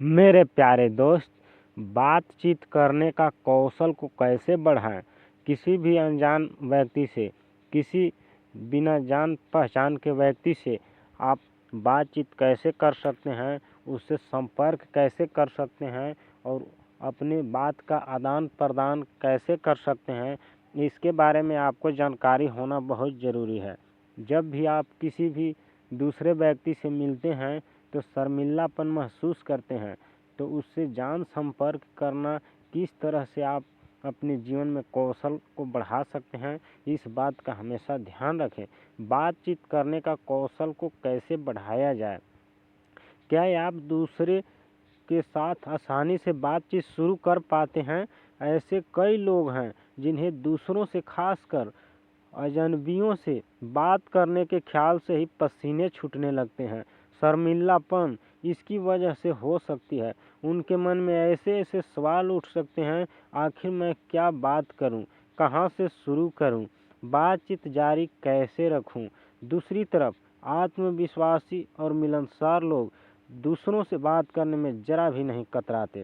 मेरे प्यारे दोस्त, बातचीत करने का कौशल को कैसे बढ़ाएं। किसी भी अनजान व्यक्ति से, किसी बिना जान पहचान के व्यक्ति से आप बातचीत कैसे कर सकते हैं, उससे संपर्क कैसे कर सकते हैं और अपनी बात का आदान प्रदान कैसे कर सकते हैं, इसके बारे में आपको जानकारी होना बहुत ज़रूरी है। जब भी आप किसी भी दूसरे व्यक्ति से मिलते हैं तो शर्मिलापन महसूस करते हैं, तो उससे जान संपर्क करना किस तरह से आप अपने जीवन में कौशल को बढ़ा सकते हैं, इस बात का हमेशा ध्यान रखें। बातचीत करने का कौशल को कैसे बढ़ाया जाए। क्या आप दूसरे के साथ आसानी से बातचीत शुरू कर पाते हैं? ऐसे कई लोग हैं जिन्हें दूसरों से, खासकर अजनबियों से बात करने के ख्याल से ही पसीने छूटने लगते हैं। शर्मिलापन इसकी वजह से हो सकती है। उनके मन में ऐसे ऐसे सवाल उठ सकते हैं, आखिर मैं क्या बात करूं, कहां से शुरू करूं, बातचीत जारी कैसे रखूं। दूसरी तरफ आत्मविश्वासी और मिलनसार लोग दूसरों से बात करने में जरा भी नहीं कतराते,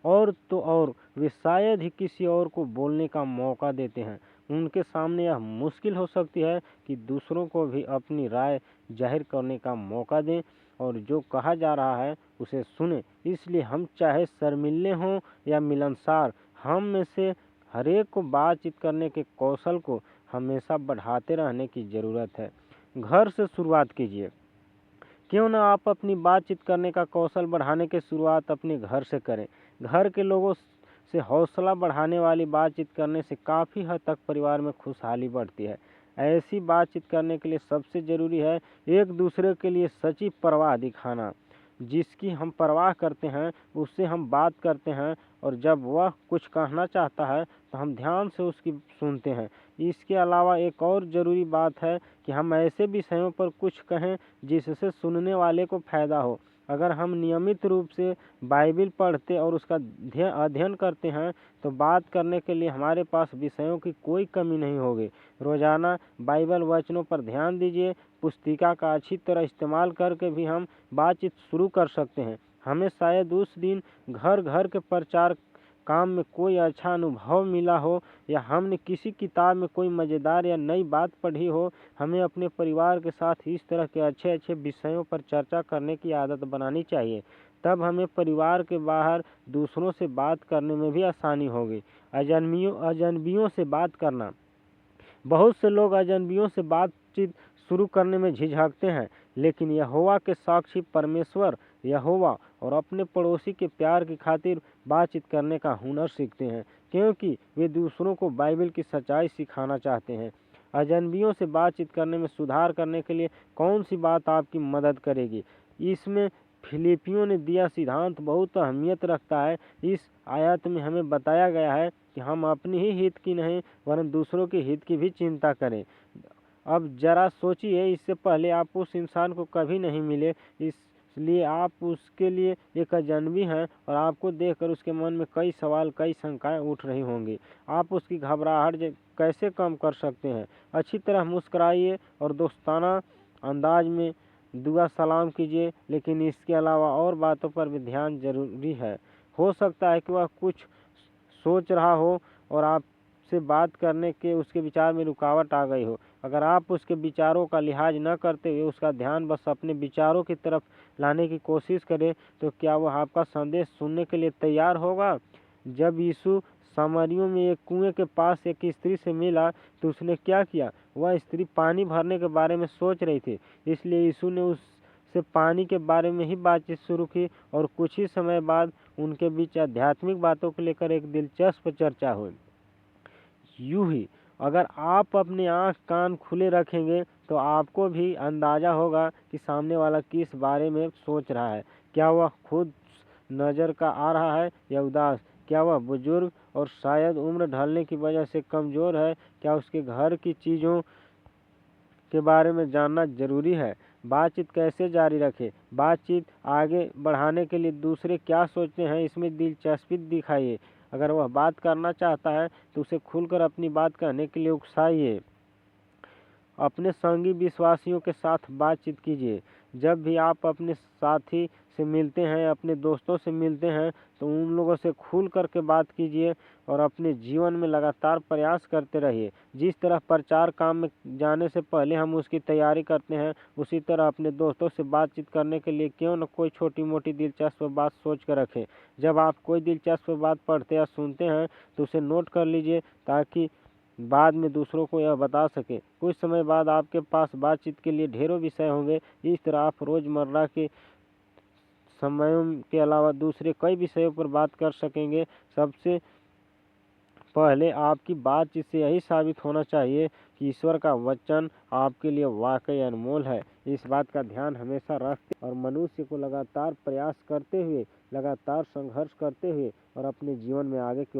और तो और वे शायद ही किसी और को बोलने का मौका देते हैं। उनके सामने यह मुश्किल हो सकती है कि दूसरों को भी अपनी राय जाहिर करने का मौका दें और जो कहा जा रहा है उसे सुने। इसलिए हम चाहे शर्मिले हों या मिलनसार, हम में से हरेक को बातचीत करने के कौशल को हमेशा बढ़ाते रहने की ज़रूरत है। घर से शुरुआत कीजिए। क्यों ना आप अपनी बातचीत करने का कौशल बढ़ाने की शुरुआत अपने घर से करें। घर के लोगों से हौसला बढ़ाने वाली बातचीत करने से काफ़ी हद तक परिवार में खुशहाली बढ़ती है। ऐसी बातचीत करने के लिए सबसे ज़रूरी है एक दूसरे के लिए सच्ची परवाह दिखाना। जिसकी हम परवाह करते हैं उससे हम बात करते हैं, और जब वह कुछ कहना चाहता है तो हम ध्यान से उसकी सुनते हैं। इसके अलावा एक और ज़रूरी बात है कि हम ऐसे विषयों पर कुछ कहें जिससे सुनने वाले को फ़ायदा हो। अगर हम नियमित रूप से बाइबिल पढ़ते और उसका अध्ययन करते हैं तो बात करने के लिए हमारे पास विषयों की कोई कमी नहीं होगी। रोज़ाना बाइबल वचनों पर ध्यान दीजिए। पुस्तिका का अच्छी तरह इस्तेमाल करके भी हम बातचीत शुरू कर सकते हैं। हमें शायद उस दिन घर घर के प्रचार काम में कोई अच्छा अनुभव मिला हो, या हमने किसी किताब में कोई मज़ेदार या नई बात पढ़ी हो। हमें अपने परिवार के साथ इस तरह के अच्छे अच्छे विषयों पर चर्चा करने की आदत बनानी चाहिए। तब हमें परिवार के बाहर दूसरों से बात करने में भी आसानी होगी। अजनबियों से बात करना। बहुत से लोग अजनबियों से बातचीत शुरू करने में झिझकते हैं, लेकिन यहोवा के साक्षी परमेश्वर यहोवा और अपने पड़ोसी के प्यार की खातिर बातचीत करने का हुनर सीखते हैं, क्योंकि वे दूसरों को बाइबल की सच्चाई सिखाना चाहते हैं। अजनबियों से बातचीत करने में सुधार करने के लिए कौन सी बात आपकी मदद करेगी? इसमें फिलिपियों ने दिया सिद्धांत बहुत अहमियत रखता है। इस आयत में हमें बताया गया है कि हम अपनी ही हित की नहीं वरन दूसरों के हित की भी चिंता करें। अब जरा सोचिए, इससे पहले आप उस इंसान को कभी नहीं मिले, इसलिए आप उसके लिए एक अजनबी हैं और आपको देखकर उसके मन में कई सवाल, कई शंकाएं उठ रही होंगी। आप उसकी घबराहट कैसे कम कर सकते हैं? अच्छी तरह मुस्कुराइए और दोस्ताना अंदाज में दुआ सलाम कीजिए, लेकिन इसके अलावा और बातों पर भी ध्यान जरूरी है। हो सकता है कि वह कुछ सोच रहा हो और आपसे बात करने के उसके विचार में रुकावट आ गई हो। अगर आप उसके विचारों का लिहाज न करते हुए उसका ध्यान बस अपने विचारों की तरफ लाने की कोशिश करें, तो क्या वह आपका संदेश सुनने के लिए तैयार होगा? जब यीशु सामरियों में एक कुएं के पास एक स्त्री से मिला तो उसने क्या किया? वह स्त्री पानी भरने के बारे में सोच रही थी, इसलिए यीशु ने उससे पानी के बारे में ही बातचीत शुरू की, और कुछ ही समय बाद उनके बीच आध्यात्मिक बातों को लेकर एक दिलचस्प चर्चा हुई। यूं ही अगर आप अपने आँख कान खुले रखेंगे तो आपको भी अंदाज़ा होगा कि सामने वाला किस बारे में सोच रहा है। क्या वह खुद नज़र का आ रहा है या उदास? क्या वह बुजुर्ग और शायद उम्र ढलने की वजह से कमज़ोर है? क्या उसके घर की चीज़ों के बारे में जानना जरूरी है। बातचीत कैसे जारी रखें? बातचीत आगे बढ़ाने के लिए दूसरे क्या सोचते हैं इसमें दिलचस्पी दिखाइए। अगर वह बात करना चाहता है तो उसे खुलकर अपनी बात कहने के लिए उकसाइए। अपने संगी विश्वासियों के साथ बातचीत कीजिए। जब भी आप अपने साथी से मिलते हैं, अपने दोस्तों से मिलते हैं, तो उन लोगों से खुल करके बात कीजिए और अपने जीवन में लगातार प्रयास करते रहिए। जिस तरह प्रचार काम में जाने से पहले हम उसकी तैयारी करते हैं, उसी तरह अपने दोस्तों से बातचीत करने के लिए क्यों न कोई छोटी मोटी दिलचस्प बात सोच कर रखें। जब आप कोई दिलचस्प बात पढ़ते या सुनते हैं तो उसे नोट कर लीजिए, ताकि बाद में दूसरों को यह बता सकें। कुछ समय बाद आपके पास बातचीत के लिए ढेरों विषय होंगे। इस तरह आप रोज़मर्रा के समयों के अलावा दूसरे कई विषयों पर बात कर सकेंगे। सबसे पहले आपकी बातचीत से यही साबित होना चाहिए कि ईश्वर का वचन आपके लिए वाकई अनमोल है। इस बात का ध्यान हमेशा रखें और मनुष्य को लगातार प्रयास करते हुए, लगातार संघर्ष करते हुए और अपने जीवन में आगे की ओर